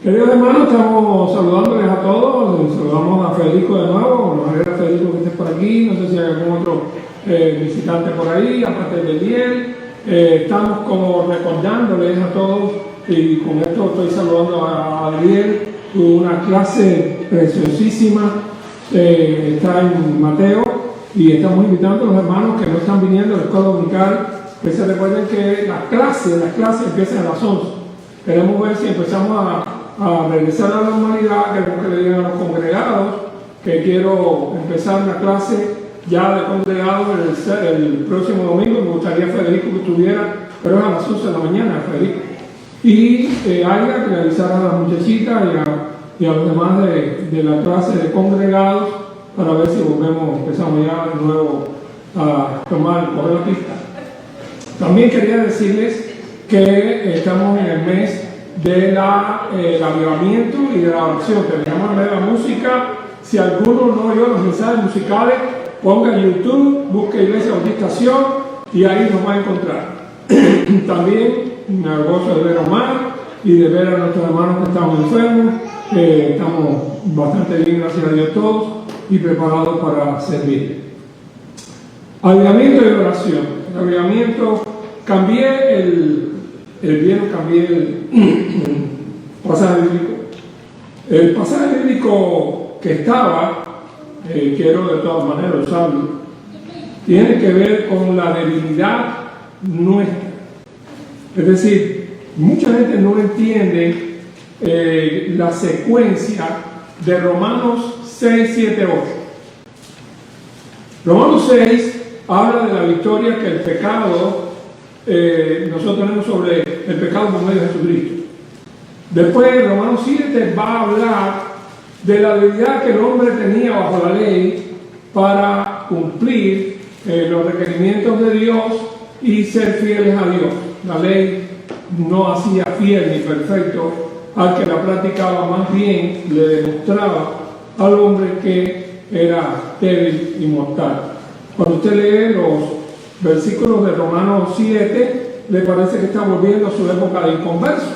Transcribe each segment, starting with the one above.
Queridos hermanos, estamos saludándoles a todos. Saludamos a Federico de nuevo. Nos alegra, Federico, que estés por aquí. No sé si hay algún otro visitante por ahí, aparte de Eliel. Estamos como recordándoles a todos, y con esto estoy saludando a Adriel. Tuvo una clase preciosísima, está en Mateo, y estamos invitando a los hermanos que no están viniendo a la escuela dominical que se recuerden que las clases empiezan a las 11. Queremos ver si empezamos a regresar a la normalidad. Queremos que le digan a los congregados que quiero empezar una clase ya de congregados el próximo domingo. Me gustaría, Federico, que estuviera, pero es a las 11 de la mañana, Federico. Y haya que avisar a las muchachitas y a los demás de la clase de congregados para ver si empezamos ya de nuevo a coger la pista. También quería decirles que estamos en el mes del avivamiento y de la oración. Terminamos el mes de la música. Si alguno no oyó los mensajes musicales, ponga en YouTube, busque Iglesia Bautista Sion y ahí nos va a encontrar. También me gozo de ver a Omar y de ver a nuestros hermanos que estamos enfermos. Estamos bastante bien, gracias a Dios todos, y preparados para servir. Avivamiento y oración. El avivamiento, cambié el pasaje bíblico. El pasaje bíblico que estaba, quiero de todas maneras usarlo, tiene que ver con la debilidad nuestra. Es decir, mucha gente no entiende la secuencia de Romanos 6, 7, 8. Romanos 6 habla de la victoria que el pecado, nosotros tenemos sobre el pecado por medio de Jesucristo. Después, Romanos 7 va a hablar de la debilidad que el hombre tenía bajo la ley para cumplir los requerimientos de Dios y ser fieles a Dios. La ley no hacía fiel ni perfecto al que la practicaba, más bien le demostraba al hombre que era débil y mortal. Cuando usted lee los versículos de Romanos 7, le parece que está volviendo a su época de inconverso.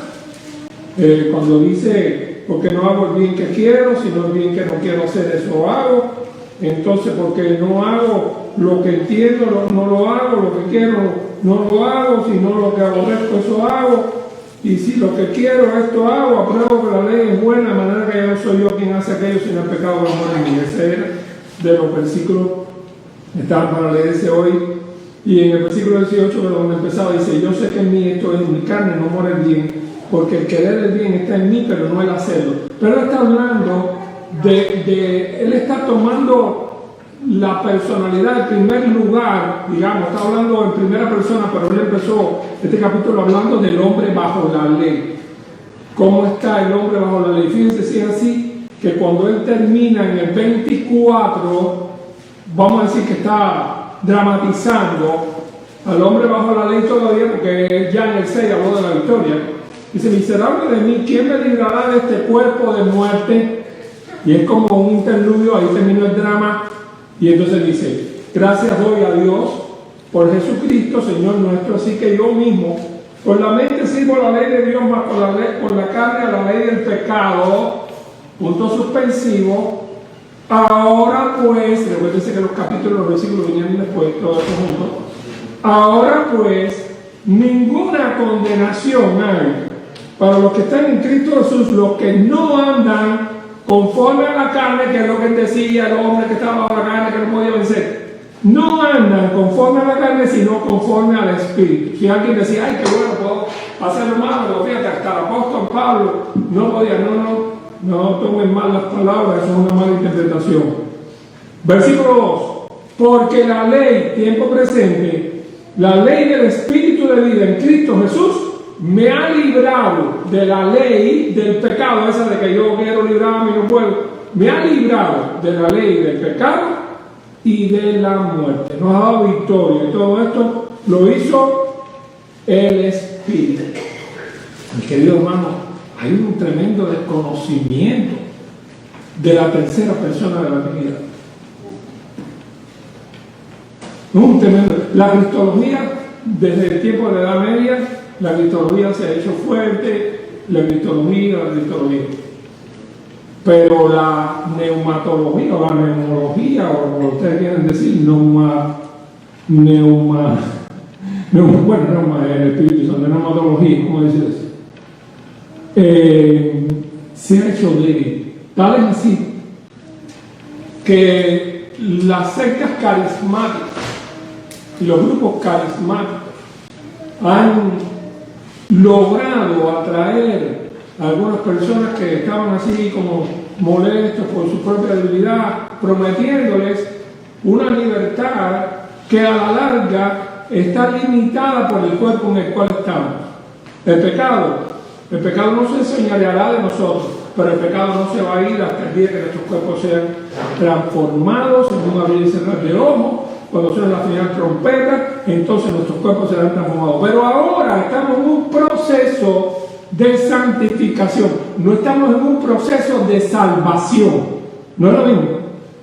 Cuando dice, porque no hago el bien que quiero, sino el bien que no quiero hacer, eso hago. Entonces, porque no hago lo que entiendo, no lo hago, lo que quiero, no lo hago, sino lo que aborrezco, eso hago. Y si lo que quiero, esto hago, apruebo que la ley es buena, de manera que ya no soy yo quien hace aquello, sino el pecado que muere en mí. Ese era de los versículos que estaban para leerse hoy. Y en el versículo 18, de donde empezaba, dice, yo sé que en mí esto es, en mi carne no mora el bien, porque el querer el bien está en mí, pero no el hacerlo. Pero él está hablando él está tomando la personalidad en primer lugar, digamos, está hablando en primera persona, pero él empezó este capítulo hablando del hombre bajo la ley. ¿Cómo está el hombre bajo la ley? Fíjense si es así, que cuando él termina en el 24, vamos a decir que está dramatizando al hombre bajo la ley todavía, porque ya en el 6 habló de la victoria. Dice, miserable de mí, ¿quién me librará de este cuerpo de muerte? Y es como un interludio, ahí terminó el drama. Y entonces dice, gracias doy a Dios por Jesucristo, Señor nuestro, así que yo mismo, por la mente sirvo a la ley de Dios, más por la carne a la ley del pecado, punto suspensivo. Ahora pues, recuérdense que los capítulos, los versículos venían después, todo eso junto. Ahora pues, ninguna condenación hay para los que están en Cristo Jesús, los que no andan conforme a la carne, que es lo que él decía, el hombre que estaba bajo la carne, que no podía vencer. No andan conforme a la carne, sino conforme al Espíritu. Si alguien decía, ay, qué bueno, puedo hacerlo malo, fíjate, hasta el apóstol Pablo no podía, no tomen mal las palabras, eso es una mala interpretación. Versículo 2, porque la ley, tiempo presente, la ley del Espíritu de vida en Cristo Jesús, me ha librado de la ley del pecado, esa de que yo quiero librarme y no puedo. Me ha librado de la ley del pecado y de la muerte. Nos ha dado victoria. Y todo esto lo hizo el Espíritu. Mi querido hermano, hay un tremendo desconocimiento de la tercera persona de la Trinidad. Un tremendo. La cristología, desde el tiempo de la Edad Media, la cristología se ha hecho fuerte, la emitología, la dentología. Pero la neumatología o la neumología, o como ustedes quieren decir, neuma el Espíritu Santo, neumatología, ¿cómo dice eso? Se ha hecho débil. Tal es así que las sectas carismáticas y los grupos carismáticos han logrado atraer a algunas personas que estaban así como molestos por su propia debilidad, prometiéndoles una libertad que a la larga está limitada por el cuerpo en el cual estamos. El pecado no se enseñoreará de nosotros, pero el pecado no se va a ir hasta el día que nuestros cuerpos sean transformados en un abrir y cerrar de ojos. Cuando suene la final trompeta, entonces nuestros cuerpos serán transformados. Pero ahora estamos en un proceso de santificación. No estamos en un proceso de salvación. No es lo mismo.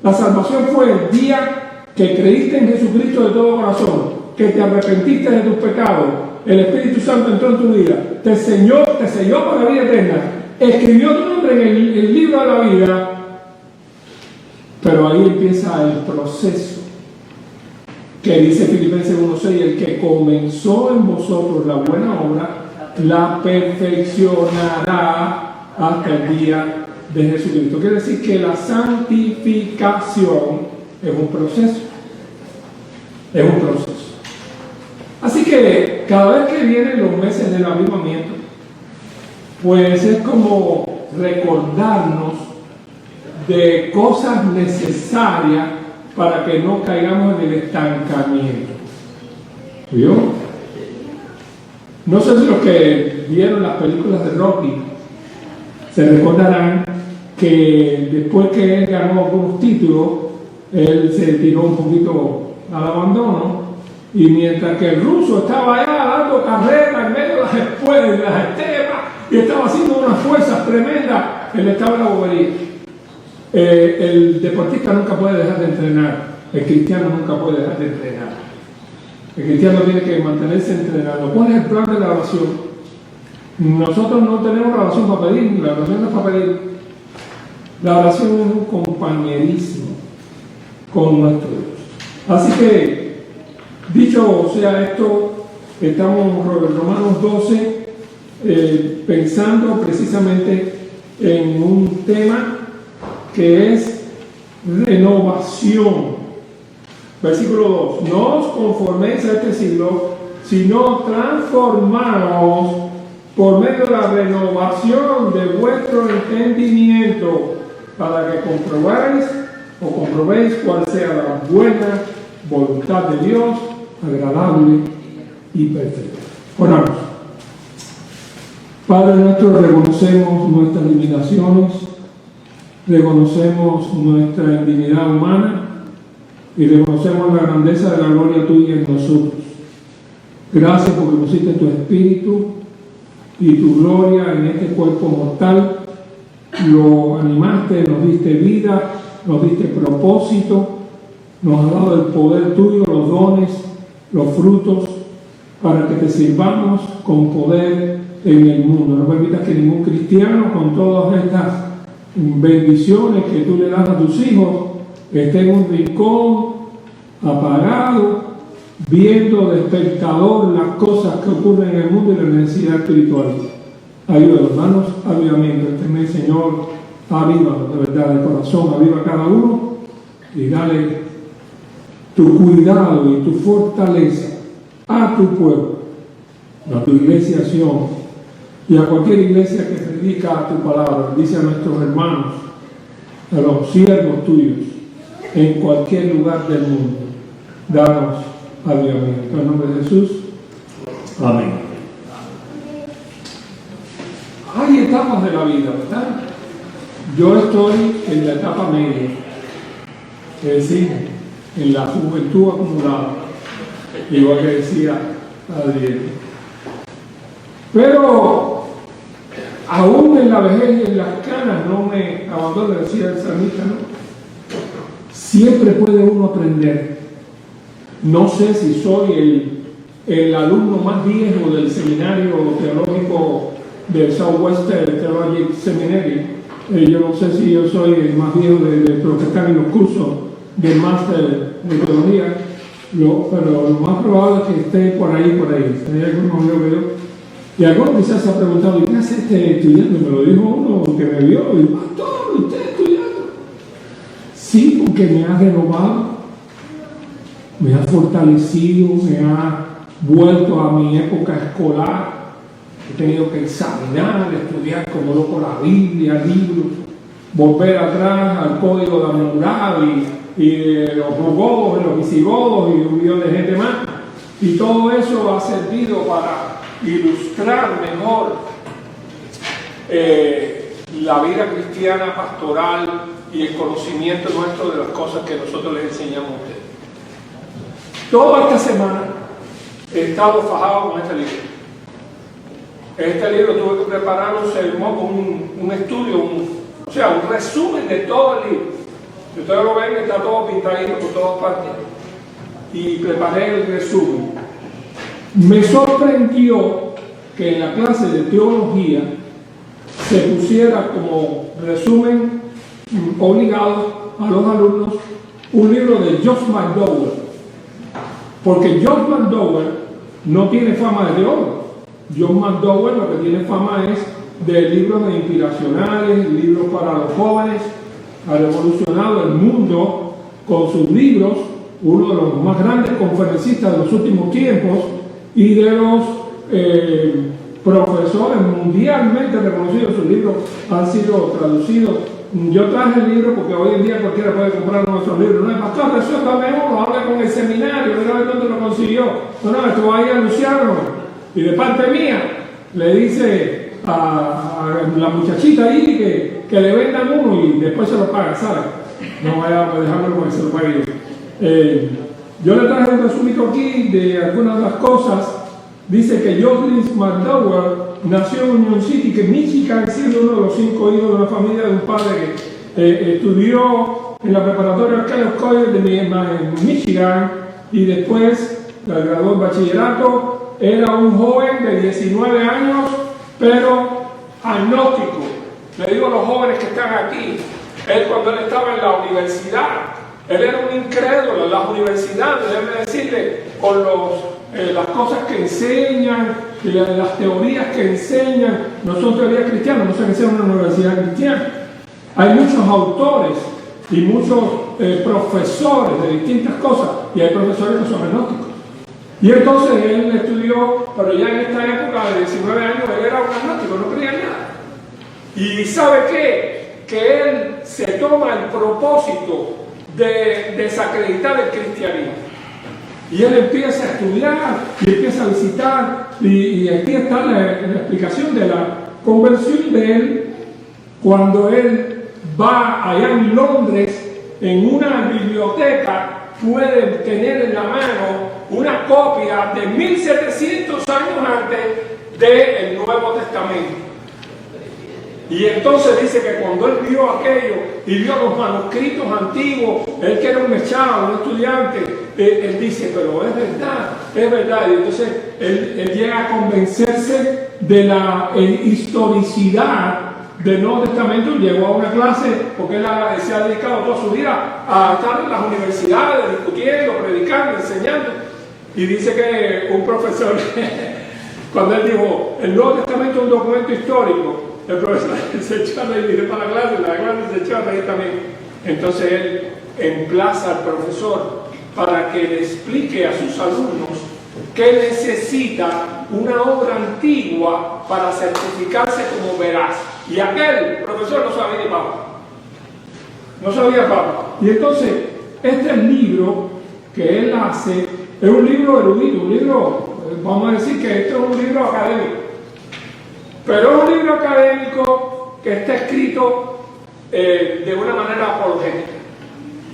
La salvación fue el día que creíste en Jesucristo de todo corazón, que te arrepentiste de tus pecados, el Espíritu Santo entró en tu vida, te selló por la vida eterna, escribió tu nombre en el libro de la vida. Pero ahí empieza el proceso que dice Filipenses 1:6, el que comenzó en vosotros la buena obra, la perfeccionará hasta el día de Jesucristo. Quiere decir que la santificación es un proceso. Es un proceso. Así que cada vez que vienen los meses del avivamiento, pues es como recordarnos de cosas necesarias para que no caigamos en el estancamiento. ¿Vio? No sé si los que vieron las películas de Rocky se recordarán que después que él ganó algunos títulos, él se tiró un poquito al abandono, y mientras que el ruso estaba allá dando carrera en medio de las espuelas, las estepas, y estaba haciendo unas fuerzas tremendas, él estaba en la bobería. El deportista nunca puede dejar de entrenar, el cristiano nunca puede dejar de entrenar. El cristiano tiene que mantenerse entrenando. ¿Cuál es el plan de la oración? Nosotros no tenemos la oración para pedir, la oración no es para pedir. La oración es un compañerismo con nuestro Dios. Así que, dicho sea esto, estamos en Romanos 12 pensando precisamente en un tema que es renovación. Versículo 2, no os conforméis a este siglo, sino transformaos por medio de la renovación de vuestro entendimiento, para que comprobéis cuál sea la buena voluntad de Dios, agradable y perfecta. Oramos. Padre nuestro, reconocemos nuestras limitaciones, reconocemos nuestra indignidad humana y reconocemos la grandeza de la gloria tuya en nosotros. Gracias porque pusiste tu espíritu y tu gloria en este cuerpo mortal, lo animaste, nos diste vida, nos diste propósito, nos has dado el poder tuyo, los dones, los frutos, para que te sirvamos con poder en el mundo. No permitas que ningún cristiano, con todas estas bendiciones que tú le das a tus hijos, esté en un rincón apagado, viendo de espectador las cosas que ocurren en el mundo y la necesidad espiritual. Ayúdanos, danos avivamiento este mes, Señor. Avívanos de verdad de corazón, aviva a cada uno y dale tu cuidado y tu fortaleza a tu pueblo, a tu iglesia Sion y a cualquier iglesia que predica tu palabra. Dice a nuestros hermanos, a los siervos tuyos, en cualquier lugar del mundo. Danos avivamiento. En nombre de Jesús. Amén. Hay etapas de la vida, ¿verdad? Yo estoy en la etapa media, es decir, en la juventud acumulada, igual que decía Adriel. Pero aún en la vejez y en las canas no me abandono, decía el salmista, ¿no? Siempre puede uno aprender. No sé si soy el alumno más viejo del seminario teológico del Southwest Theological Seminary. Yo no sé si yo soy el más viejo de los que están en los cursos del máster de teología, pero lo más probable es que esté por ahí. Hay algunos amigos que yo. Y algunos quizás se han preguntado, ¿y qué hace este estudiando? Me lo dijo uno que me vio, y pastor, ¿usted estudiando? Sí, porque me ha renovado, me ha fortalecido, me ha vuelto a mi época escolar. He tenido que examinar, estudiar como loco la Biblia, libros, volver atrás al código de Hammurabi y los rogodos, los visigodos y un millón de gente más. Y todo eso ha servido para ilustrar mejor la vida cristiana pastoral y el conocimiento nuestro de las cosas que nosotros les enseñamos a ustedes. Toda esta semana he estado fajado con este libro. Este libro tuve que preparar un sermón, un estudio, un resumen de todo el libro. Si ustedes lo ven, está todo pintadito por todas partes. Y preparé el resumen. Me sorprendió que en la clase de teología se pusiera como resumen obligado a los alumnos un libro de Josh McDowell. Porque Josh McDowell no tiene fama de teólogo. John McDowell lo que tiene fama es de libros inspiracionales, libros para los jóvenes, ha revolucionado el mundo con sus libros, uno de los más grandes conferencistas de los últimos tiempos y de los profesores mundialmente reconocidos. Sus libros han sido traducidos. Yo traje el libro porque hoy en día cualquiera puede comprar nuestros libros. No es pastor, resuélvame uno, habla con el seminario, mira a ver dónde lo consiguió. No, esto va a ir a Luciano. Y de parte mía, le dice a la muchachita ahí que le vendan uno y después se lo paga, ¿sabes? No vaya a dejarlo como que se lo pague yo. Yo le traje un resumito aquí de algunas de las cosas. Dice que Josh McDowell nació en Union City, que Michigan, siendo uno de los 5 hijos de una familia de un padre que estudió en la preparatoria Arcadia College de Michigan y después graduó en bachillerato. Era un joven de 19 años, pero agnóstico. Le digo a los jóvenes que están aquí, él cuando él estaba en la universidad, él era un incrédulo en las universidades, debe decirle, con las cosas que enseñan, las teorías que enseñan, no son teorías cristianas, no sé que sea una universidad cristiana. Hay muchos autores y muchos profesores de distintas cosas, y hay profesores que son agnósticos. Y entonces él estudió, pero ya en esta época de 19 años, él era un agnóstico, no creía en nada. Y ¿sabe qué? Que él se toma el propósito de desacreditar el cristianismo. Y él empieza a estudiar, y empieza a visitar, y aquí está la explicación de la conversión de él, cuando él va allá en Londres, en una biblioteca, puede tener en la mano una copia de 1700 años antes del Nuevo Testamento. Y entonces dice que cuando él vio aquello y vio los manuscritos antiguos, él que era un mechado, un estudiante, él dice, pero es verdad. Y entonces él llega a convencerse de la historicidad del Nuevo Testamento. Llegó a una clase, porque él se ha dedicado toda su vida a estar en las universidades, discutiendo, predicando, enseñando. Y dice que un profesor, cuando él dijo, el Nuevo Testamento es un documento histórico, el profesor se echó a reír, dice para la clase se echó a reír también. Entonces él emplaza al profesor para que le explique a sus alumnos que necesita una obra antigua para certificarse como veraz. Y aquel profesor no sabía ni papa. No sabía papa. Y entonces, este libro que él hace es un libro erudito, un libro, vamos a decir que esto es un libro académico. Pero es un libro académico que está escrito de una manera apologética.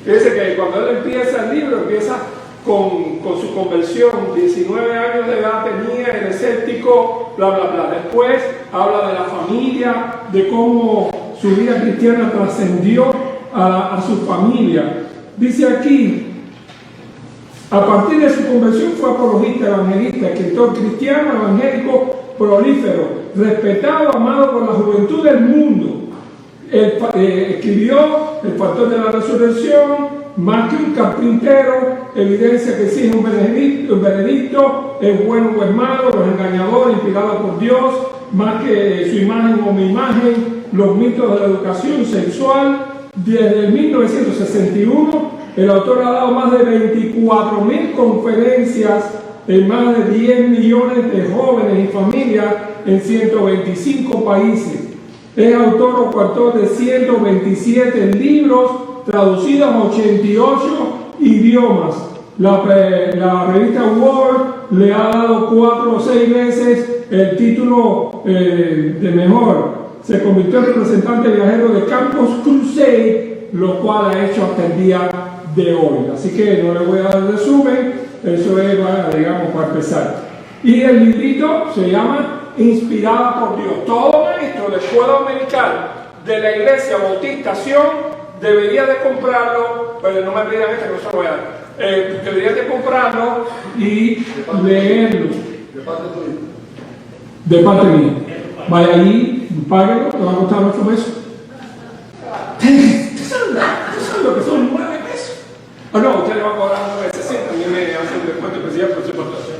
Fíjense que cuando él empieza el libro, empieza con su conversión, 19 años de edad tenía, era escéptico, bla, bla, bla. Después habla de la familia, de cómo su vida cristiana trascendió a su familia. Dice aquí, A partir de su conversión fue apologista, evangelista, escritor cristiano, evangélico, prolífero, respetado, amado por la juventud del mundo. Escribió El factor de la resurrección, Más que un carpintero, evidencia que exige un veredicto, es bueno o es malo, Los engañadores, inspirado por Dios, Más que su imagen o mi imagen, Los mitos de la educación sexual. Desde 1961, el autor ha dado más de 24.000 conferencias en más de 10 millones de jóvenes y familias en 125 países. Es autor o coautor de 127 libros traducidos a 88 idiomas. La revista World le ha dado 4 o 6 veces el título de mejor. Se convirtió en representante viajero de Campus Crusade, lo cual ha hecho hasta el día de hoy. Así que no le voy a dar el resumen, eso es, digamos, para empezar. Y el librito se llama Inspirada por Dios. Todo maestro de escuela dominical de la iglesia Bautista Sion debería de comprarlo, pero no me pidan que no se lo voy a dar. Debería de comprarlo y leerlo. De parte mía. Vaya allí, páguelo, te va a costar 8 pesos. ¿Tú sabes lo que son 9 pesos? Ah, no, usted le va a cobrar 9.60, a mí me hacen un descuento especial por su importación.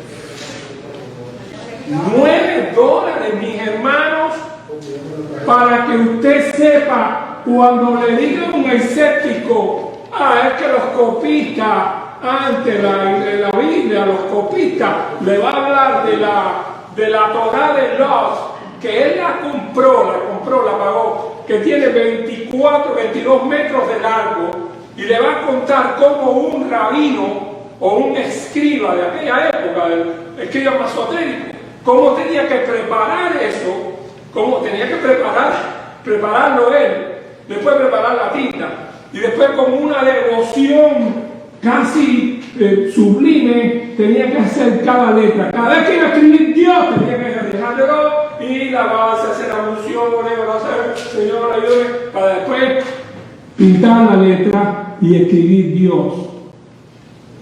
$9, mis hermanos, para que usted sepa, cuando le diga a un escéptico, es que los copistas, antes la Biblia, los copistas, le va a hablar de la Torá de Lot, que él la pagó, que tiene 22 metros de largo, y le va a contar cómo un rabino o un escriba de aquella época, el escriba masotérico, cómo tenía que preparar eso, cómo tenía que prepararlo él, después preparar la tinta, y después con una devoción casi sublime, tenía que hacer cada letra. Cada vez que iba a escribir Dios, tenía que dejarlo y la base, hacer alusión, Señor, ayúdame, para después pintar la letra y escribir Dios.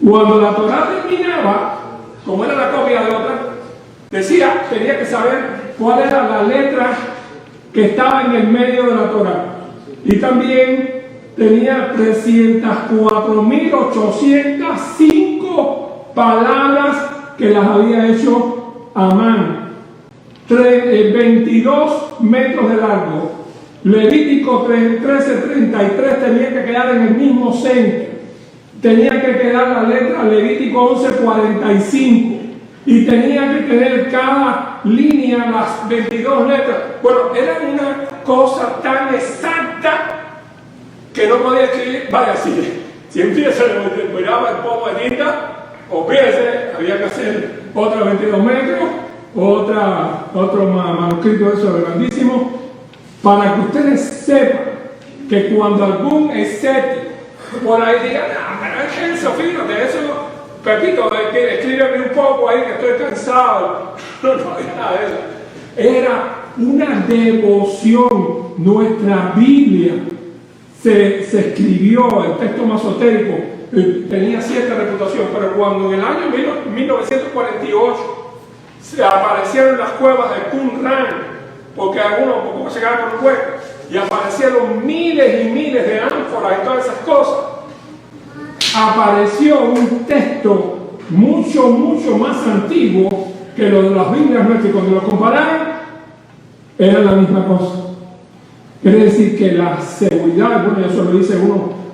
Cuando la Torá terminaba, como era la copia de otra, decía, tenía que saber cuál era la letra que estaba en el medio de la Torá. Y también tenía 304.805 palabras que las había hecho a mano. 22 metros de largo. Levítico 13:33 tenía que quedar en el mismo centro. Tenía que quedar la letra Levítico 11:45. Y tenía que tener cada línea las 22 letras. Bueno, era una cosa tan exacta que no podía escribir. Vaya, si empieza a miraba el pomo de tinta, o piense, había que hacer otros 22 metros, otro manuscrito de eso grandísimo, para que ustedes sepan que cuando algún escéptico por ahí diga, pero eso, fíjate, eso, Pepito, escríbeme un poco ahí que estoy cansado. No había nada de eso. Era una devoción. Nuestra Biblia se escribió, el texto masotérico tenía cierta reputación, pero cuando en el año 1948 se aparecieron las cuevas de Qumran, porque algunos poco se quedaron por el hueco, y aparecieron miles y miles de ánforas y todas esas cosas, apareció un texto mucho más antiguo que lo de las Biblias nuestras, y cuando lo compararon, era la misma cosa. Quiere decir que la seguridad, bueno, eso lo dice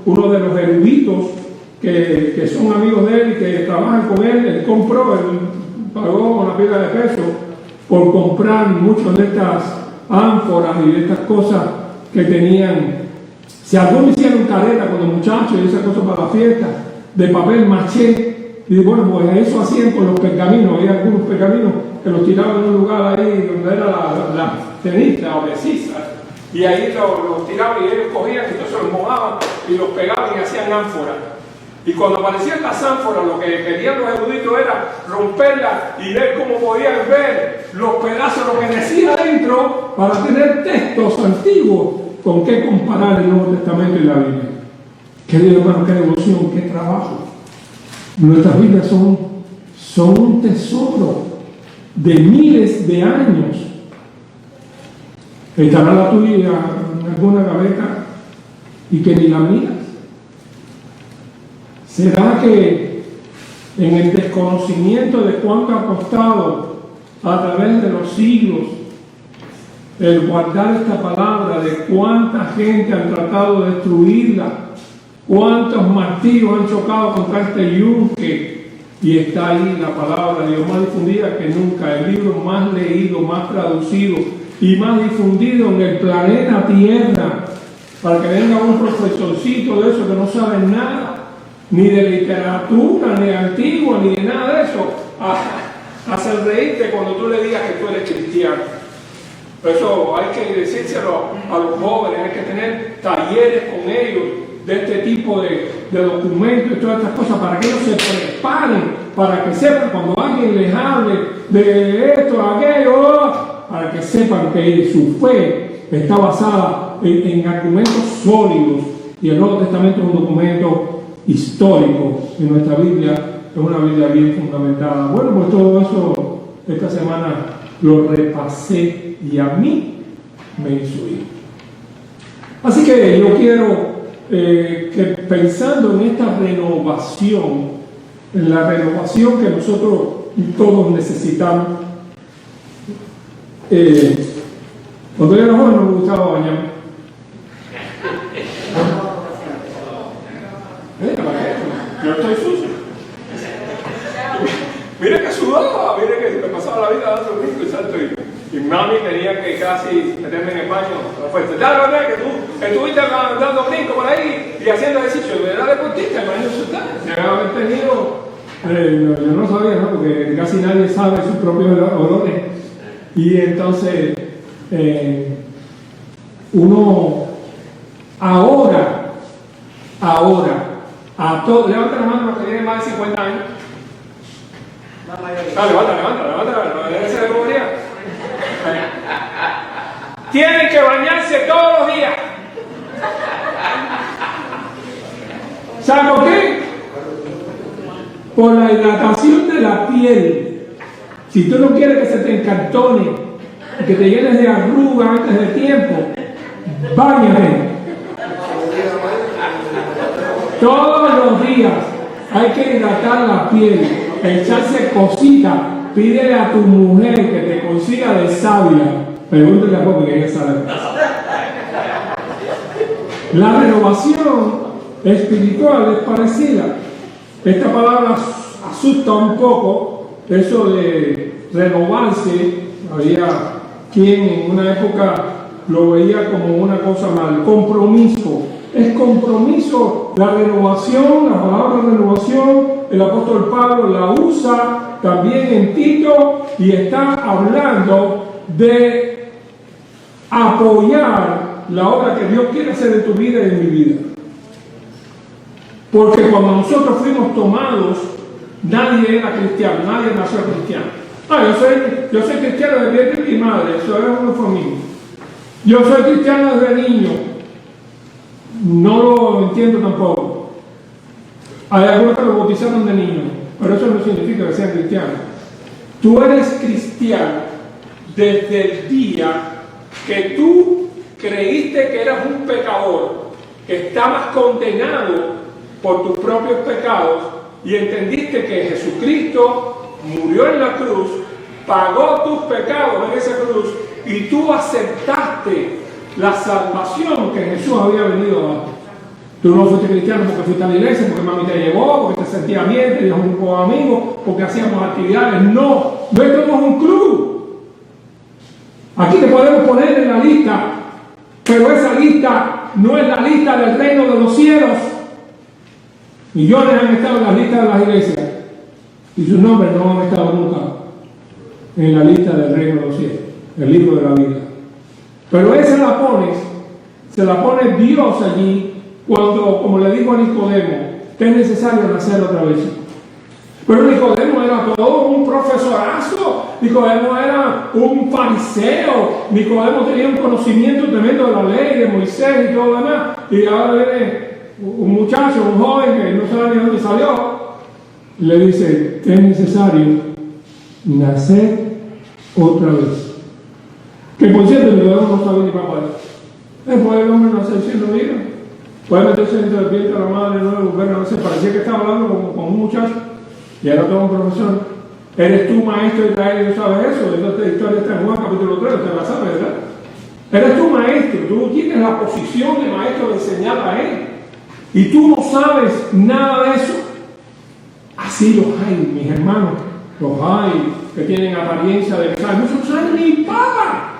uno de los eruditos que son amigos de él y que trabajan con él compró, él pagó una pila de pesos por comprar muchas de estas ánforas y de estas cosas que tenían. Si algunos hicieron careta con los muchachos y esas cosas para la fiesta, de papel maché, y bueno, pues eso hacían con los pergaminos. Había algunos pergaminos que los tiraban en un lugar ahí donde era la cenita o precisa, y ahí los tiraban y ellos cogían y entonces los mojaban y los pegaban y hacían ánforas. Y cuando aparecían las ánforas, lo que querían los eruditos era romperlas y ver cómo podían ver los pedazos, lo que decía adentro, para tener textos antiguos con qué comparar el Nuevo Testamento y la Biblia. Querido hermano, qué devoción, qué trabajo. Nuestras Biblias son un tesoro de miles de años. Estará la tuya en alguna gaveta y que ni la miras. ¿Será que en el desconocimiento de cuánto ha costado a través de los siglos el guardar esta palabra, de cuánta gente han tratado de destruirla, cuántos martillos han chocado contra este yunque, y está ahí la palabra de Dios más difundida que nunca, el libro más leído, más traducido y más difundido en el planeta Tierra, para que venga un profesorcito de eso que no sabe nada, ni de literatura, ni de antigua, ni de nada de eso, a hacer reírte cuando tú le digas que tú eres cristiano. Por eso hay que decírselo a los jóvenes, hay que tener talleres con ellos de este tipo de documentos y todas estas cosas, para que ellos se preparen, para que sepan cuando alguien les hable de esto, aquello, para que sepan que su fe está basada en argumentos sólidos, y el Nuevo Testamento es un documento histórico, y nuestra Biblia es una Biblia bien fundamentada. Bueno, pues todo eso esta semana lo repasé y a mí me hizo ir. Así que yo quiero que pensando en esta renovación, en la renovación que nosotros todos necesitamos, cuando yo era joven no me gustaba bañarme. Yo estoy sucio. Mira que sudaba, mira que me pasaba la vida dando brinco y salto, y mami tenía que casi meterme en el baño a fuerza. Ya lo ves que tú estuviste dando brinco por ahí y haciendo ejercicio, era deportista, el baño sultán. Debe haber tenido, yo no sabía, ¿no? Porque casi nadie sabe sus propios olores. Y entonces, uno ahora, a todos, levanta la mano los que tienen más de 50 años. Levanta, debe ser de memoria. Tienen que bañarse todos los días. ¿Saben por qué? Por la hidratación de la piel. Si tú no quieres que se te encantone y que te llenes de arrugas antes del tiempo, báñate. Todos los días hay que hidratar la piel, echarse cositas. Pídele a tu mujer que te consiga de sábila. Pregúntale a Bob que ella sabe. La renovación espiritual es parecida. Esta palabra asusta un poco, eso de renovarse. Había quien en una época lo veía como una cosa mal. Compromiso. Es compromiso. La renovación, la palabra renovación, el apóstol Pablo la usa también en Tito y está hablando de apoyar la obra que Dios quiere hacer en tu vida y en mi vida. Porque cuando nosotros fuimos tomados, nadie era cristiano, nadie nació cristiano. Yo soy cristiano desde vientre de mi madre, eso es una familia. Yo soy cristiano desde niño. No lo entiendo tampoco. Hay algunos que lo bautizaron de niño, pero eso no significa que sean cristianos. Tú eres cristiano desde el día que tú creíste que eras un pecador, que estabas condenado por tus propios pecados y entendiste que Jesucristo murió en la cruz, pagó tus pecados en esa cruz y tú aceptaste la salvación que Jesús había venido a dar. Tú no fuiste cristiano porque fuiste a la iglesia, porque mami te llevó, porque te sentías bien, tenías un grupo de amigos, porque hacíamos actividades. No esto no es un club. Aquí te podemos poner en la lista, pero esa lista no es la lista del reino de los cielos. Millones han estado en las listas de las iglesias y sus nombres no han estado nunca en la lista del reino de los cielos, el libro de la vida. Pero esa se la pone Dios allí cuando, como le digo a Nicodemo, que es necesario nacer otra vez. Pero Nicodemo era todo un profesorazo, Nicodemo era un fariseo, Nicodemo tenía un conocimiento tremendo de la ley, de Moisés y todo lo demás, y ahora viene un muchacho, un joven que no sabe ni dónde salió, le dice que es necesario nacer otra vez. Que por cierto, no sabe ni papá. Después el hombre nacer siendo vida. Puede meterse dentro del vientre de la madre, no volver a nacer. Parecía que estaba hablando con un muchacho y era todo un profesor. ¿Eres tú maestro de Israel y no sabes eso? Esta historia está en Juan capítulo 3, usted la sabe, ¿verdad? Eres tú maestro, tú tienes la posición de maestro de enseñar a él. Y tú no sabes nada de eso. Así los hay, mis hermanos. Los hay que tienen apariencia de que saben. No saben ni papa.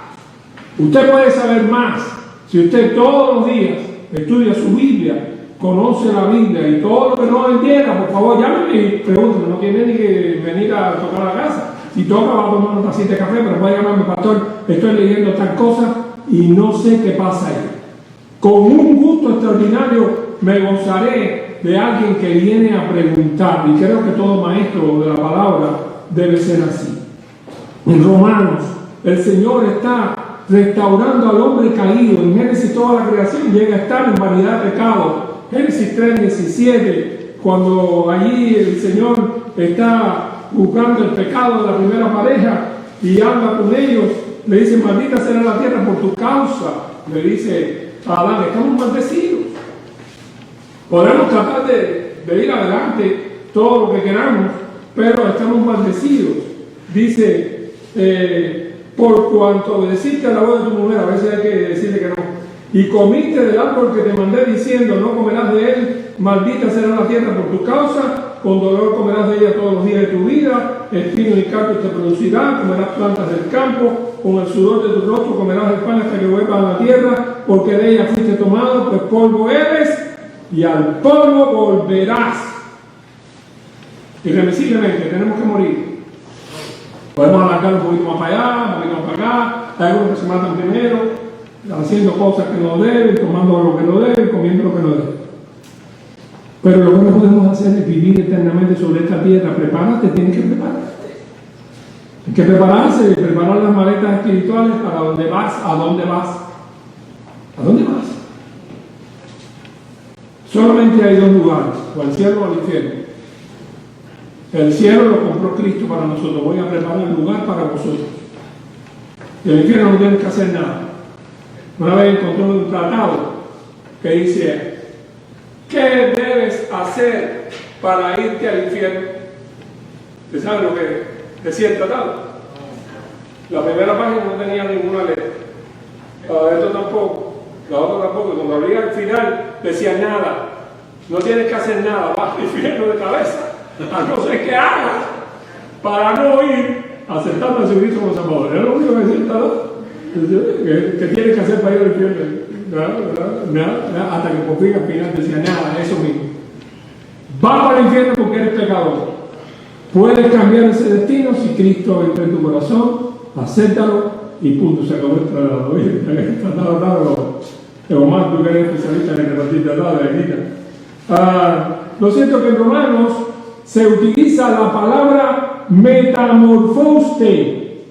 Usted puede saber más si usted todos los días estudia su Biblia, conoce la Biblia y todo lo que no entienda, por favor, llámeme y pregúnteme. No tiene ni que venir a tocar la casa. Si toca, va a tomar una tacita de café, pero puede llamarme, pastor, estoy leyendo tal cosa y no sé qué pasa ahí. Con un gusto extraordinario me gozaré de alguien que viene a preguntar, y creo que todo maestro de la palabra debe ser así. En Romanos, el Señor está restaurando al hombre caído. En Génesis toda la creación llega a estar en vanidad de pecado. Génesis 3:17, cuando allí el Señor está buscando el pecado de la primera pareja y habla con ellos, le dice: maldita será la tierra por tu causa. Le dice a Adán: estamos maldecidos. Podemos tratar de ir adelante todo lo que queramos, pero estamos maldecidos. Dice, por cuanto obedeciste a la voz de tu mujer, a veces hay que decirle que no, y comiste del árbol que te mandé diciendo: no comerás de él, maldita será la tierra por tu causa, con dolor comerás de ella todos los días de tu vida, espino y cardo te producirá, comerás plantas del campo, con el sudor de tu rostro comerás el pan hasta que vuelvas a la tierra, porque de ella fuiste tomado, pues polvo eres, y al polvo volverás. Irremisiblemente tenemos que morir. Podemos alargar un poquito más para allá, un poquito más para acá. Hay algunos que se matan primero, haciendo cosas que no deben, tomando lo que no deben, comiendo lo que no deben. Pero lo que no podemos hacer es vivir eternamente sobre esta tierra. Prepárate, tienes que prepararte. Hay que prepararse, preparar las maletas espirituales para dónde vas, a dónde vas. ¿A dónde vas? Solamente hay dos lugares, o al cielo o al infierno. El cielo lo compró Cristo para nosotros. Voy a preparar el lugar para vosotros. Y el infierno no tienes que hacer nada. Una vez encontré un tratado que dice: ¿qué debes hacer para irte al infierno? ¿Usted sabe lo que decía el tratado? La primera página no tenía ninguna letra. Esto tampoco. La otra tampoco. Cuando abría el final decía: nada. No tienes que hacer nada. Vas al infierno de cabeza. A no ser que hagas para no ir aceptando a Jesucristo como Salvador. Es lo único que decía el tratado. ¿Qué tienes que hacer para ir al infierno? Nada. Hasta que por fin al final decía: nada, eso mismo. Vas para el infierno porque eres pecador. Puedes cambiar ese destino si Cristo entra en tu corazón, acéptalo y punto, se acabó el tratado. El tratado de Omar, tú que eres especialista en el tratado de Anita. Lo cierto que en Romanos se utiliza la palabra metamorfoste.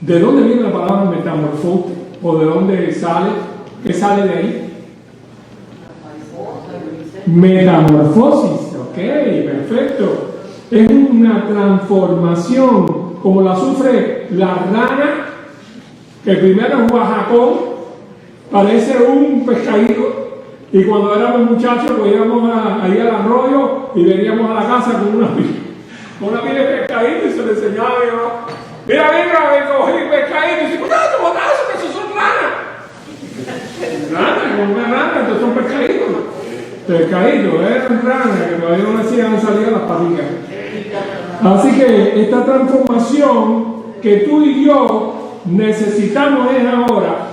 ¿De dónde viene la palabra metamorfoste? ¿O de dónde sale? ¿Qué sale de ahí? Metamorfosis. Ok, perfecto. Es una transformación, como la sufre la rana, que primero es guajacón, parece un pescadito, y cuando éramos muchachos pues íbamos ahí al arroyo y veníamos a la casa con una pila de pescaditos y se le enseñaba a mi mamá: mira, cogí pescaditos, y dice: cuidado, botazo, que esos son ranas. Ranas, como una rana, estos son pescaditos. Pescaditos, eran ranas que todavía no hacían salir las paticas. Así que esta transformación que tú y yo necesitamos es ahora.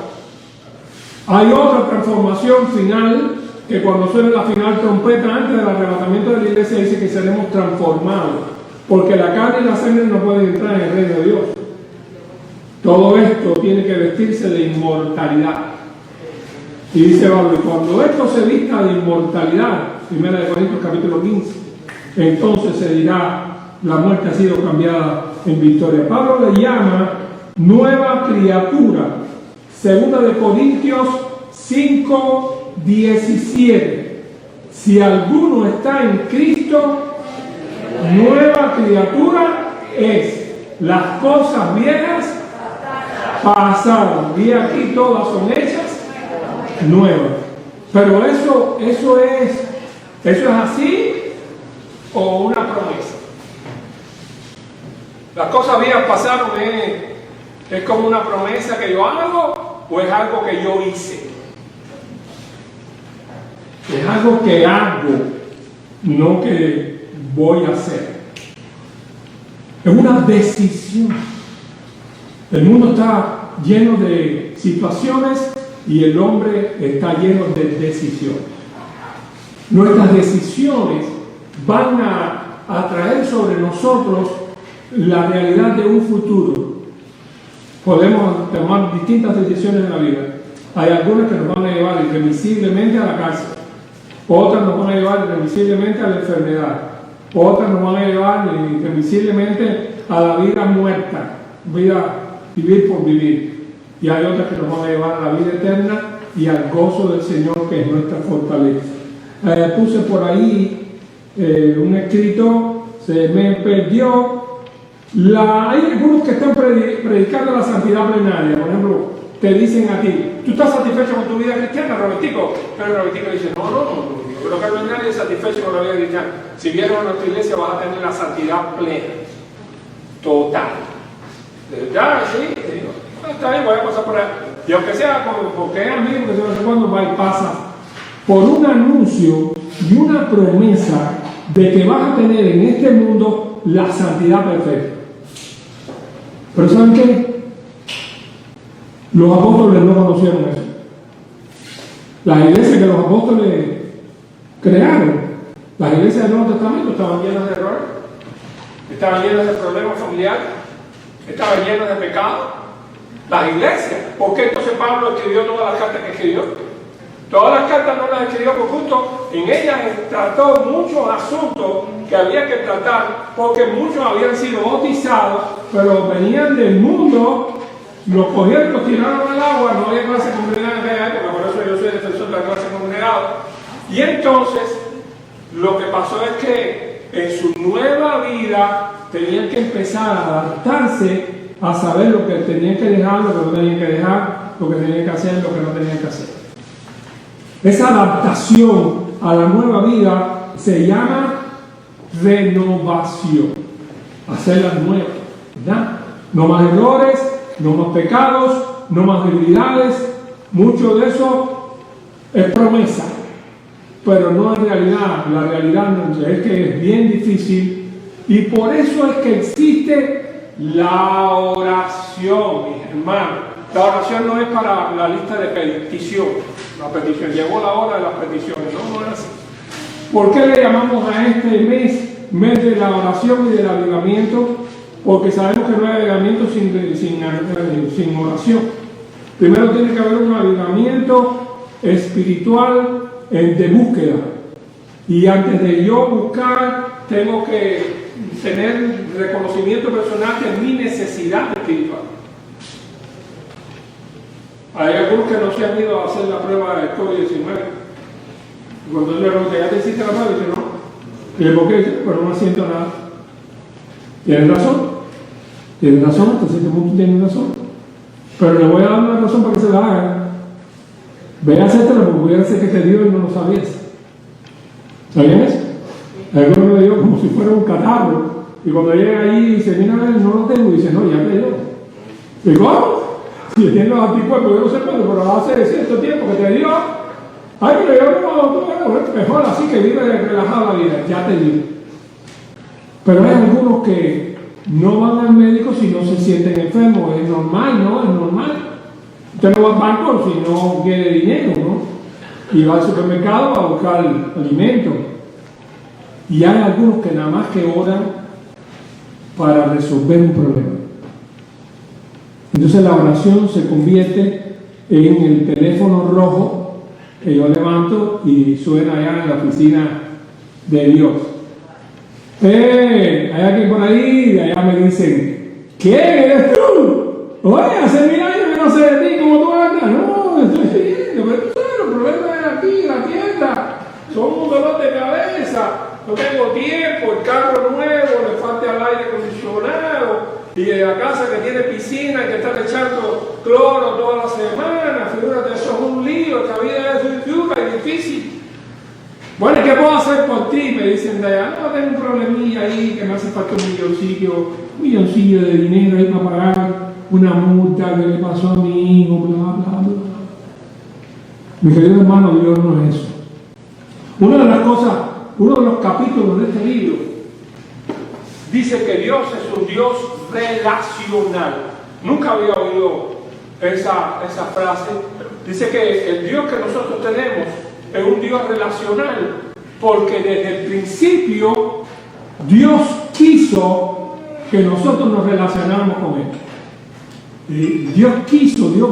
Hay otra transformación final, que cuando suene la final trompeta antes del arrebatamiento de la iglesia dice que seremos transformados, porque la carne y la sangre no pueden entrar en el reino de Dios. Todo esto tiene que vestirse de inmortalidad. Y dice Pablo: cuando esto se vista de inmortalidad, 1 Corintios capítulo 15, entonces se dirá: la muerte ha sido cambiada en victoria. Pablo le llama nueva criatura. 2 Corintios 5:17. Si alguno está en Cristo, nueva criatura es. Las cosas viejas pasaron y aquí todas son hechas nuevas. Pero eso es así o una promesa. Las cosas viejas pasaron es como una promesa que yo hago o es algo que yo hice. Es algo que hago, no que voy a hacer. Es una decisión. El mundo está lleno de situaciones y el hombre está lleno de decisiones. Nuestras decisiones van a traer sobre nosotros la realidad de un futuro. Podemos tomar distintas decisiones en la vida. Hay algunas que nos van a llevar irremisiblemente a la cárcel. Otras nos van a llevar irremisiblemente a la enfermedad. Otras nos van a llevar irremisiblemente a la vida muerta, vivir por vivir. Y hay otras que nos van a llevar a la vida eterna y al gozo del Señor, que es nuestra fortaleza. Puse por ahí un escrito, se me perdió. Hay algunos que están predicando la santidad plenaria. Por ejemplo, te dicen a ti, ¿tú estás satisfecho con tu vida cristiana, Robertico? Pero Robertico dice, no, yo creo que no hay nadie satisfecho con la vida cristiana. Si vienes a nuestra iglesia vas a tener la santidad plena, total. Ya, sí, está bien, voy a pasar por ahí. Y aunque sea porque es amigo, que no sé cuándo, va y pasa por un anuncio y una promesa de que vas a tener en este mundo la santidad perfecta. Pero ¿saben qué? Los apóstoles no conocieron eso. Las iglesias que los apóstoles crearon, las iglesias del Nuevo Testamento, estaban llenas de errores, estaban llenas de problemas familiares, estaban llenas de pecados. Las iglesias, ¿por qué entonces Pablo escribió todas las cartas que escribió? Todas las cartas no las escribió por justo, en ellas trató muchos asuntos que había que tratar, porque muchos habían sido bautizados, pero venían del mundo, los cogieron y los tiraron al agua, no había clase congregada en aquella época, por eso yo soy defensor de la clase congregada. Y entonces, lo que pasó es que en su nueva vida tenían que empezar a adaptarse a saber lo que tenían que dejar, lo que no tenían que dejar, lo que tenían que hacer, lo que no tenían que hacer. Esa adaptación a la nueva vida se llama renovación. Hacerla nueva, ¿verdad? No más errores, no más pecados, no más debilidades. Mucho de eso es promesa, pero no es realidad. La realidad es que es bien difícil y por eso es que existe la oración, mis hermanos. La oración no es para la lista de petición. La petición, llegó la hora de las peticiones, no es así. ¿Por qué le llamamos a este mes de la oración y del avivamiento? Porque sabemos que no hay avivamiento sin oración. Primero tiene que haber un avivamiento espiritual de búsqueda. Y antes de yo buscar, tengo que tener reconocimiento personal de mi necesidad espiritual. Hay algunos que no se han ido a hacer la prueba del COVID-19. Cuando yo le pregunto, ¿ya te hiciste la prueba? Dice, no. Y le ¿por qué? Pero no siento nada. ¿Tienen razón? Tienen razón, hasta cierto punto tienen razón. Pero le voy a dar una razón para que se la hagan. Ve a hacértela porque voy a hacer que te dio y no lo sabías. ¿Sabían eso? Algunos me dio como si fuera un catarro. Y cuando llega ahí dice, mira, no lo tengo. Y dice, no, ya te dio. ¿Y cómo? Si tiene los anticuerpos, yo no sé cuándo, pero hace cierto tiempo que te dio. Ay, pero yo mejor así que vive relajada la vida, ya te dio. Pero hay algunos que no van al médico si no se sienten enfermos. Es normal, ¿no? Es normal. Usted no va al banco si no quiere dinero, ¿no? Y va al supermercado a buscar alimento. Y hay algunos que nada más que oran para resolver un problema. Entonces la oración se convierte en el teléfono rojo que yo levanto y suena allá en la oficina de Dios. Hay alguien por ahí y allá me dicen, ¿quién eres tú? Oye, hace 1000 años que no sé de ti, ¿cómo tú andas? No, estoy bien, pero tú sabes, los problemas de aquí, la tienda, son un dolor de cabeza. no tengo tiempo, el carro nuevo, le falta el aire acondicionado, y la casa que tiene piscina y que están echando cloro toda la semana, figúrate, eso es un lío, esta vida es dura y difícil. Bueno, ¿qué puedo hacer por ti? Me dicen de allá, no, tengo un problemilla ahí, que me hace falta un milloncillo de dinero ahí para pagar una multa que le pasó a mi hijo, bla, bla, bla. Mi querido hermano, Dios no es eso. Una de las cosas, uno de los capítulos de este libro dice que Dios es un Dios relacional. Nunca había oído esa frase. Dice que el Dios que nosotros tenemos es un Dios relacional, porque desde el principio Dios quiso que nosotros nos relacionáramos con Él. Dios quiso, Dios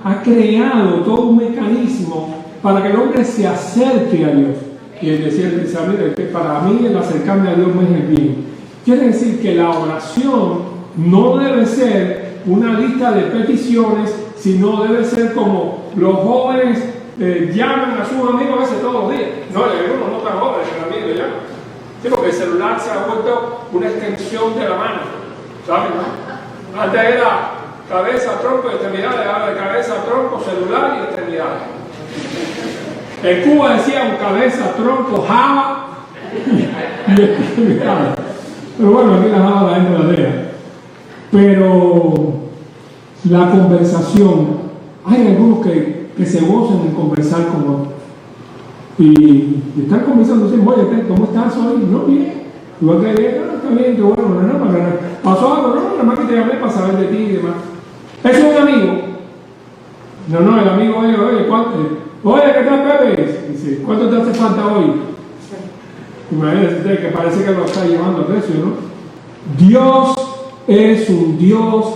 ha creado todo un mecanismo para que el hombre se acerque a Dios. Y él decía, mira, que para mí el acercarme a Dios me es el bien. Quiere decir que la oración no debe ser una lista de peticiones, sino debe ser como los jóvenes llaman a sus amigos a veces todos los días. No, uno no tan jóvenes, que también le llaman. Sí, porque el celular se ha vuelto una extensión de la mano, ¿saben? Antes era cabeza, tronco y extremidades, ahora de cabeza, tronco, celular y extremidades. En Cuba decían cabeza, tronco, java y extremidades. Pero bueno, aquí la java la gente la deja. Pero la conversación, hay algunos que se gozan en conversar con otros. Y están conversando, dicen, oye, ¿cómo estás hoy? No, bien. Igual que bien, no, está bien, qué bueno, no, pasó algo, no, nada más que te llamé para saber de ti y demás. ¿Es un amigo? No, el amigo, oye, ¿cuánto? Oye, ¿qué tal, Pepe? Dice, ¿cuánto te hace falta hoy? Imagínense usted que parece que lo está llevando a precio, ¿no? Dios es un Dios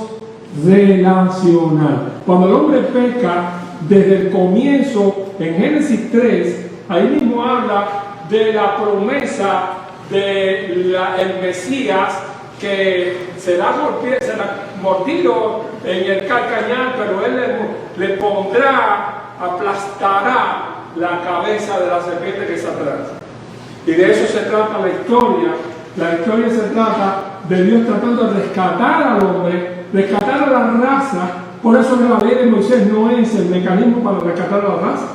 relacional. Cuando el hombre peca, desde el comienzo, en Génesis 3, ahí mismo habla de la promesa del Mesías que será mordido en el calcañar, pero él le pondrá, aplastará la cabeza de la serpiente que es Satanás. Y de eso se trata la historia. La historia se trata de Dios tratando de rescatar al hombre, rescatar a la raza. Por eso que la ley de Moisés no es el mecanismo para rescatar a la raza.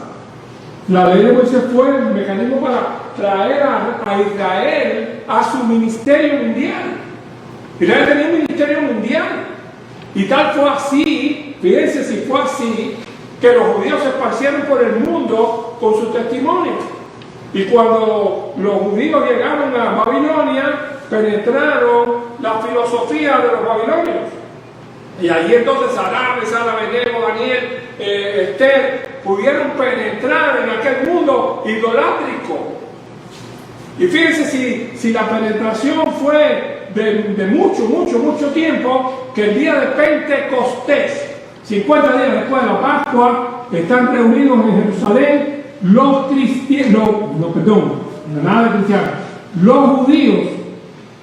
La ley de Moisés fue el mecanismo para traer a Israel a su ministerio mundial. Israel tenía un ministerio mundial. Y tal fue así, fíjense si fue así, que los judíos se esparcieron por el mundo con su testimonio. Y cuando los judíos llegaron a Babilonia, penetraron la filosofía de los babilonios. Y allí entonces Arabes, Abednego, Daniel, Esther pudieron penetrar en aquel mundo idolátrico. Y fíjense si la penetración fue de mucho tiempo, que el día de Pentecostés, 50 días después de la Pascua, están reunidos en Jerusalén los cristianos, nada de cristianos, los judíos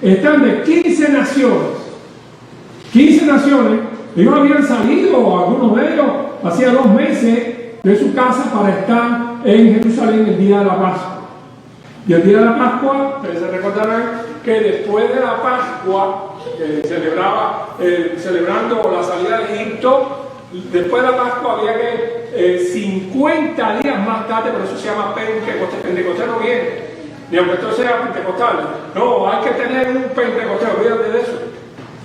están de 15 naciones. 15 naciones, ellos habían salido, algunos de ellos, hacía 2 meses de su casa para estar en Jerusalén el día de la Pascua. Y el día de la Pascua, ustedes se recordarán que después de la Pascua, celebrando la salida de Egipto, después de la Pascua había que 50 días más tarde, por eso se llama Pentecostés. Pentecostés no viene, ni aunque esto sea pentecostal. No, hay que tener un Pentecostés, olvídate de eso.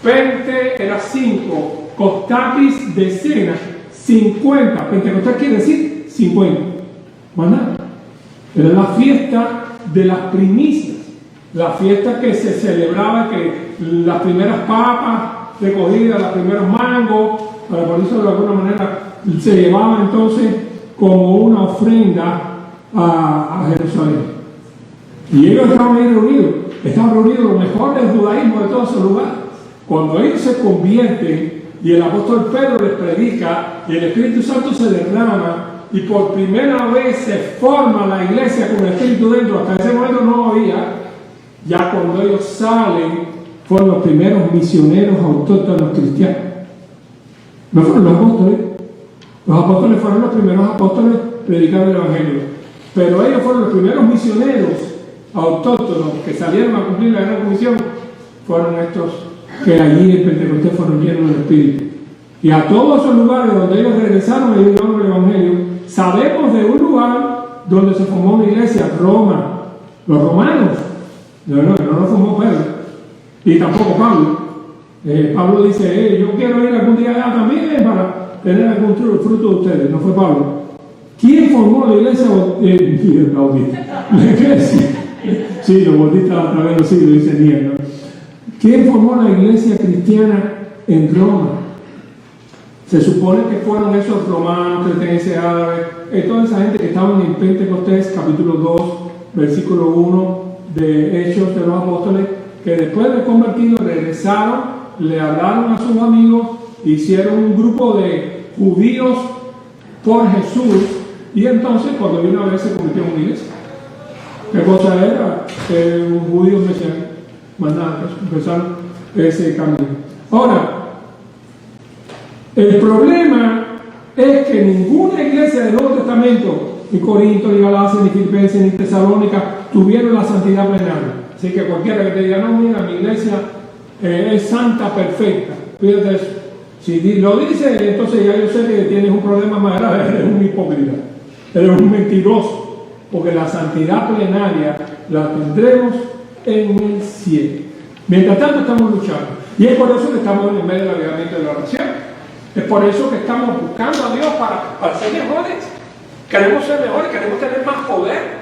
Pente era 5, Costatis decena, 50. Pentecostés quiere decir 50. Más nada. Era la fiesta de las primicias, la fiesta que se celebraba, que las primeras papas recogidas, los primeros mangos, para por eso de alguna manera se llevaba entonces como una ofrenda a Jerusalén. Y ellos estaban ahí reunidos lo mejor del judaísmo de todo ese lugar. Cuando ellos se convierten y el apóstol Pedro les predica y el Espíritu Santo se derrama y por primera vez se forma la iglesia con el Espíritu dentro, hasta ese momento no había, ya cuando ellos salen fueron los primeros misioneros autóctonos cristianos. No fueron los apóstoles fueron los primeros apóstoles predicando el Evangelio, pero ellos fueron los primeros misioneros autóctonos que salieron a cumplir la gran comisión fueron estos que allí en Pentecostés fueron llenos del Espíritu. Y a todos esos lugares donde ellos regresaron y llevaron el Evangelio, sabemos de un lugar donde se formó una iglesia, Roma, los romanos. No lo formó Pedro, y tampoco Pablo. Pablo dice, yo quiero ir algún día allá también para tener algún fruto de ustedes. No fue Pablo. ¿Quién formó la iglesia bautista? La iglesia. Sí, los bautistas a través de los siglos, dice Nietzsche, ¿no? ¿Quién formó la iglesia cristiana en Roma? Se supone que fueron esos romanos, cretenses, árabes, toda esa gente que estaban en Pentecostés, capítulo 2, versículo 1 de Hechos de los Apóstoles, que después de convertidos regresaron, le hablaron a sus amigos, hicieron un grupo de judíos por Jesús, y entonces cuando vino a ver se convirtió en una iglesia. ¿Qué cosa era? Un judío mesiánico, más nada, empezaron ese camino. Ahora, el problema es que ninguna iglesia del Nuevo Testamento, ni Corinto, ni Galacia, ni Filipenses, ni Tesalónica, tuvieron la santidad plenaria. Así que cualquiera que te diga, no, mira, mi iglesia es santa, perfecta. Fíjate eso. Si lo dice, entonces ya yo sé que tienes un problema más grave, eres un hipócrita, eres un mentiroso, porque la santidad plenaria la tendremos en el cielo. Mientras tanto estamos luchando. Y es por eso que estamos en el medio del avivamiento de la oración. Es por eso que estamos buscando a Dios para ser mejores. Queremos ser mejores, queremos tener más poder.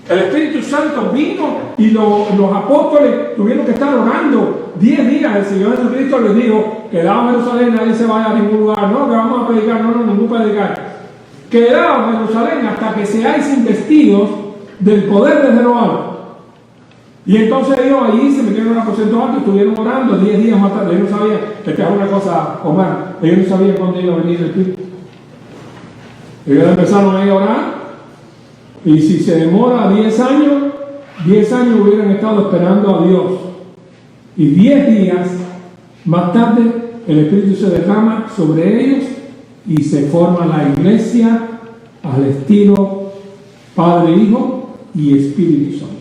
El Espíritu Santo vino y los apóstoles tuvieron que estar orando 10 días. El Señor Jesucristo les dijo, quedaos en Jerusalén, nadie se vaya a ningún lugar. No, que vamos a predicar, no, ningún predicar. Quedaos en Jerusalén hasta que seáis investidos del poder desde lo alto. Y entonces ellos allí se metieron en un aposento alto y estuvieron orando 10 días más tarde. Ellos no sabían, esta es una cosa, Omar, ellos no sabían cuándo iba a venir el Espíritu. Ellos empezaron ahí a orar. Y si se demora 10 años hubieran estado esperando a Dios. Y 10 días más tarde el Espíritu se derrama sobre ellos y se forma la iglesia al estilo Padre, Hijo y Espíritu Santo.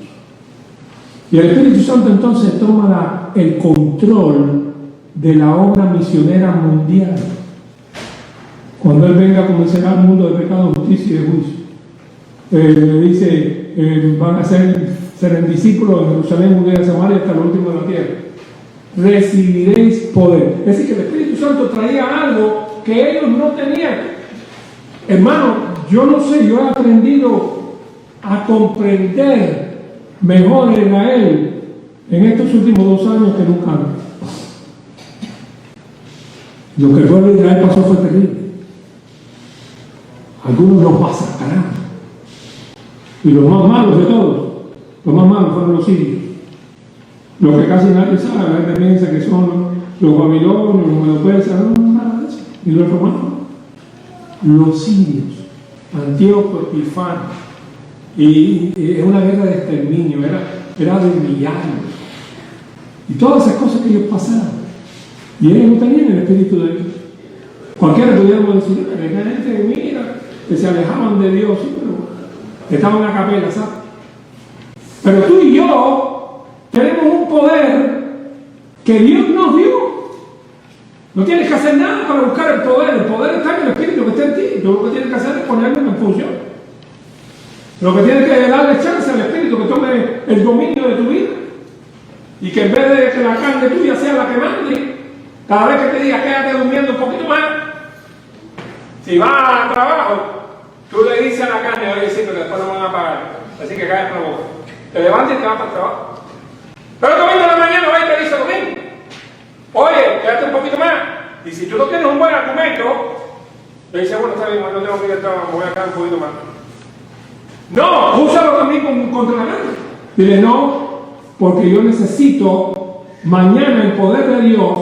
Y el Espíritu Santo entonces toma el control de la obra misionera mundial. Cuando Él venga, comenzará el mundo de pecado, justicia y de juicio. Le dice, van a ser discípulos en Jerusalén, Judea, Samaria, hasta lo último de la tierra. Recibiréis poder. Es decir, que el Espíritu Santo traía algo que ellos no tenían. Hermano, yo no sé, yo he aprendido a comprender mejor a Israel en estos últimos 2 años que nunca antes. Lo que el pueblo de Israel pasó fue terrible. Algunos los masacraron. Y los más malos de todos, los más malos fueron los sirios. Lo que casi nadie sabe, la gente piensa que son los babilonios, los medo-persas, no, nada de eso. Y los romanos. Los sirios, Antíoco y Epífanes. Y es una guerra de exterminio, era de millarios. Y todas esas cosas que ellos pasaron. Y ellos no tenían el Espíritu de Dios. Cualquiera pudiéramos decir, la gente, mira, que se alejaban de Dios, sí, pero estaban a capela, ¿sabes? Pero tú y yo tenemos un poder que Dios nos dio. No tienes que hacer nada para buscar el poder está en el Espíritu que está en ti. Tú lo que tienes que hacer es ponerlo en función. Lo que tienes que darle chance al Espíritu que tome el dominio de tu vida. Y que en vez de que la carne tuya sea la que mande, cada vez que te diga quédate durmiendo un poquito más, si vas al trabajo, tú le dices a la carne, oye, sí, pero después no me van a pagar, así que cállate la boca. Te levantas y te vas para el trabajo. Pero el domingo de la mañana va y te dice lo mismo. Oye, quédate un poquito más. Y si tú no tienes un buen argumento, le dices, bueno, está bien, no tengo que ir al trabajo, me voy a quedar un poquito más. No, úsalo también contra la carne. Dile, no, porque yo necesito mañana el poder de Dios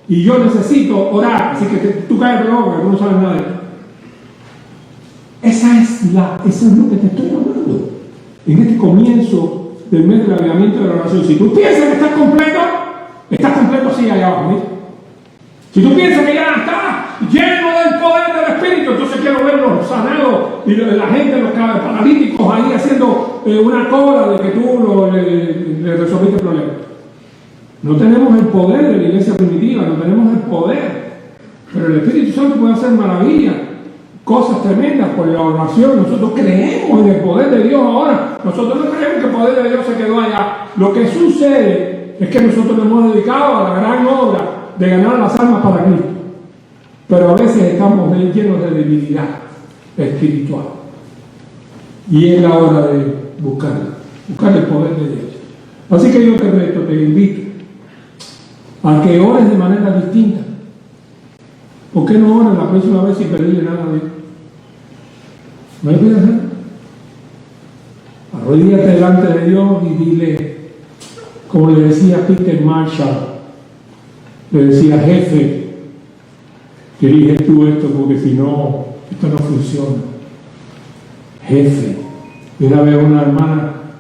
y yo necesito orar. Así que tú cállate la boca, que tú no sabes nada de esto. Eso es lo que te estoy hablando. En este comienzo del mes del avivamiento de la oración. Si tú piensas que estás completo así allá abajo. ¿Sí? Si tú piensas que ya estás lleno del poder del Espíritu, entonces quiero verlos sanados y la gente, los paralíticos ahí haciendo una cola de que tú le resolviste el problema. No tenemos el poder de la iglesia primitiva, no tenemos el poder, pero el Espíritu Santo puede hacer maravillas, cosas tremendas por la oración. Nosotros creemos en el poder de Dios ahora. Nosotros no creemos que el poder de Dios se quedó allá. Lo que sucede es que nosotros nos hemos dedicado a la gran obra de ganar las almas para Cristo, pero a veces estamos llenos de debilidad espiritual, y es la hora de buscar el poder de Dios. Así que yo te reto, te invito a que ores de manera distinta. ¿Por qué no oras la próxima vez sin pedirle nada a Dios? No le pidas nada. Arrodíllate delante de Dios y dile, como le decía Peter Marshall, le decía: jefe, dirige tú esto, porque si no, esto no funciona. Jefe. Y una vez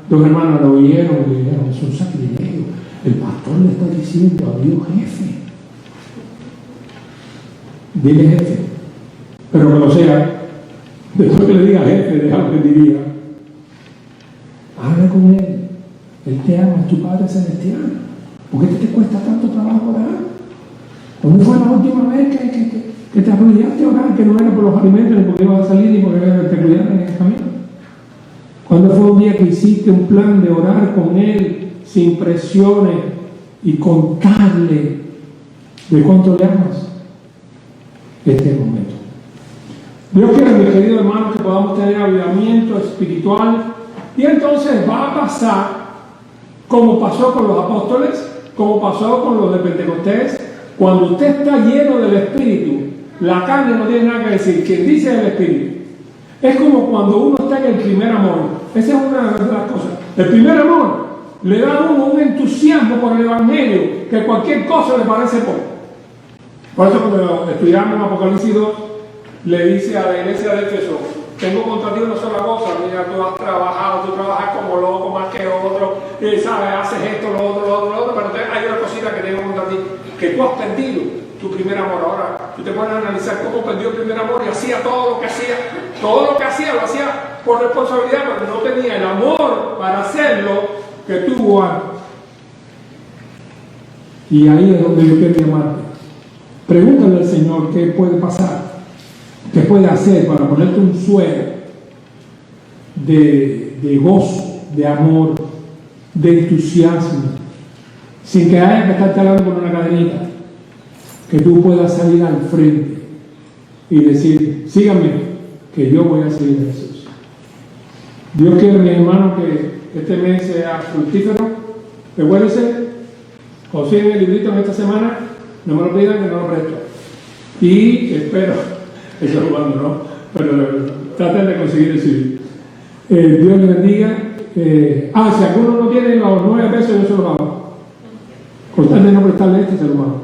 dos hermanas lo oyeron y dijeron: es un sacrilegio. El pastor le está diciendo a Dios jefe. Dile jefe. Pero que lo sea, después que le diga jefe, déjalo que diría. Habla con él. Él te ama, es tu Padre Celestial. ¿Por qué te cuesta tanto trabajo orar? ¿Cuándo fue la última vez que te arrodillaste a orar, que no era por los alimentos, ni porque ibas a salir, ni porque te cuidaban en el camino? ¿Cuándo fue un día que hiciste un plan de orar con Él, sin presiones, y contarle de cuánto le amas? Este es el momento. Dios quiere, mis queridos hermanos, que podamos tener avivamiento espiritual, y entonces va a pasar como pasó con los apóstoles, como pasó con los de Pentecostés. Cuando usted está lleno del Espíritu, la carne no tiene nada que decir. Quien dice el Espíritu. Es como cuando uno está en el primer amor. Esa es una de las cosas. El primer amor le da a uno un entusiasmo por el Evangelio, que cualquier cosa le parece poco. Por eso cuando estudiamos Apocalipsis 2, le dice a la iglesia de Éfeso: tengo contra ti una sola cosa, mira, tú has trabajado, tú trabajas como loco más que otro, ¿sabes? Haces esto, lo otro, pero hay una cosita que tengo contra ti, que tú has perdido tu primer amor. Ahora, tú te puedes analizar cómo perdió el primer amor, y hacía todo lo que hacía, lo hacía por responsabilidad, pero no tenía el amor para hacerlo que tuvo antes. Y ahí es donde yo quiero llamarte. Pregúntale al Señor qué puede pasar, qué puede hacer para ponerte un suero de gozo, de amor, de entusiasmo, sin que haya que estarte hablando con una cadenita, que tú puedas salir al frente y decir: síganme, que yo voy a seguir a Jesús. Dios quiere, mi hermano, que este mes sea fructífero. Recuérdense, consiguen el librito en esta semana, no me lo pidan, que no lo presto. Y espero, eso es jugando, ¿no? Pero traten de conseguir el suyo. Dios les bendiga. Si alguno no tiene los 9 pesos, yo se los hago. Con tal de no prestarle se lo hago.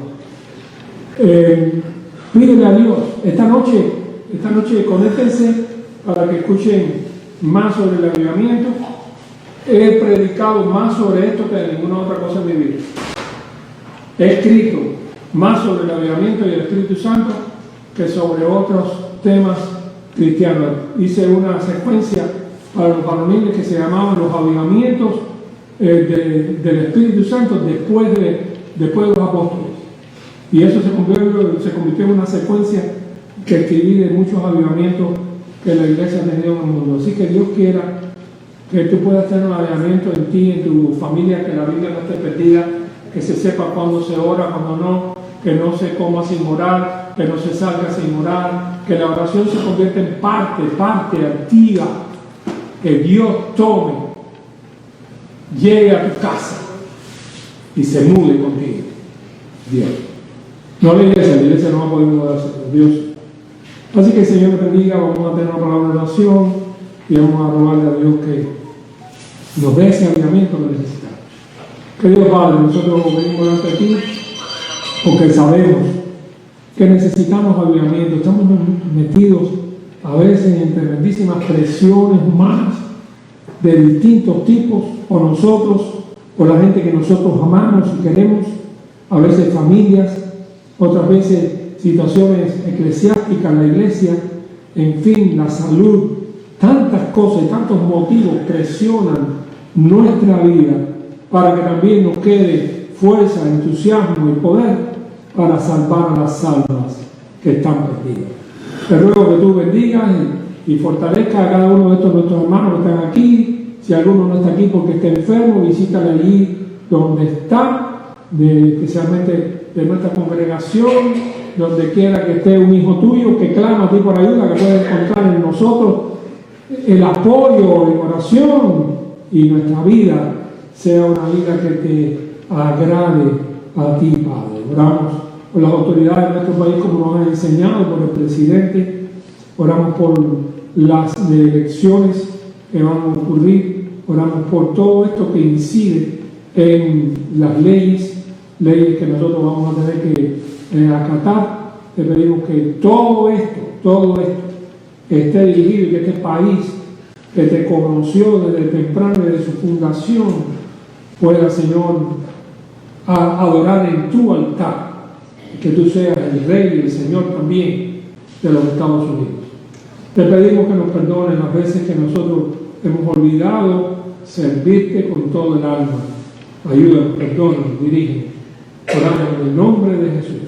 Pídele a Dios. Esta noche conéctense para que escuchen más sobre el avivamiento. He predicado más sobre esto que ninguna otra cosa en mi vida. He escrito más sobre el avivamiento y el Espíritu Santo que sobre otros temas cristianos. Hice una secuencia para los varoniles que se llamaban los avivamientos del Espíritu Santo después de los apóstoles. Y eso se convirtió en una secuencia que escribí de muchos avivamientos que la iglesia ha tenido en el mundo. Así que Dios quiera que tú puedas tener un avivamiento en ti, en tu familia, que la Biblia no esté perdida, que se sepa cuándo se ora, cuándo no, que no se coma sin orar, que no se salga sin orar, que la oración se convierta en parte activa, que Dios tome, llegue a tu casa y se mude contigo. Dios. No la iglesia no va a poder mudarse, Dios. Así que el Señor te bendiga. Vamos a tener una palabra de oración y vamos a rogarle a Dios que nos dé ese avivamiento que necesitamos. Querido Padre, nosotros venimos delante de ti porque sabemos que necesitamos avivamiento. Estamos metidos a veces en tremendísimas presiones humanas de distintos tipos, o nosotros, o la gente que nosotros amamos y queremos, a veces familias, otras veces situaciones eclesiásticas, la iglesia, en fin, la salud, tantas cosas y tantos motivos presionan nuestra vida para que también nos quede fuerza, entusiasmo y poder para salvar a las almas que están perdidas. Te ruego que tú bendigas y fortalezca a cada uno de estos nuestros hermanos que están aquí. Si alguno no está aquí porque está enfermo, visítale allí donde está, especialmente de nuestra congregación, donde quiera que esté un hijo tuyo que clama a ti por ayuda, que puede encontrar en nosotros el apoyo en oración, y nuestra vida sea una vida que te agrade a ti, Padre. Oramos por las autoridades de nuestro país como nos han enseñado, por el presidente, oramos por las elecciones que van a ocurrir, oramos por todo esto que incide en las leyes que nosotros vamos a tener que acatar. Te pedimos que todo esto esté dirigido y que este país que te conoció desde temprano, desde su fundación, pueda, Señor, adorar en tu altar, que tú seas el Rey y el Señor también de los Estados Unidos. Te pedimos que nos perdones las veces que nosotros hemos olvidado servirte con todo el alma. Ayúdanos, perdónanos, dirígenos. Oramos en el nombre de Jesús.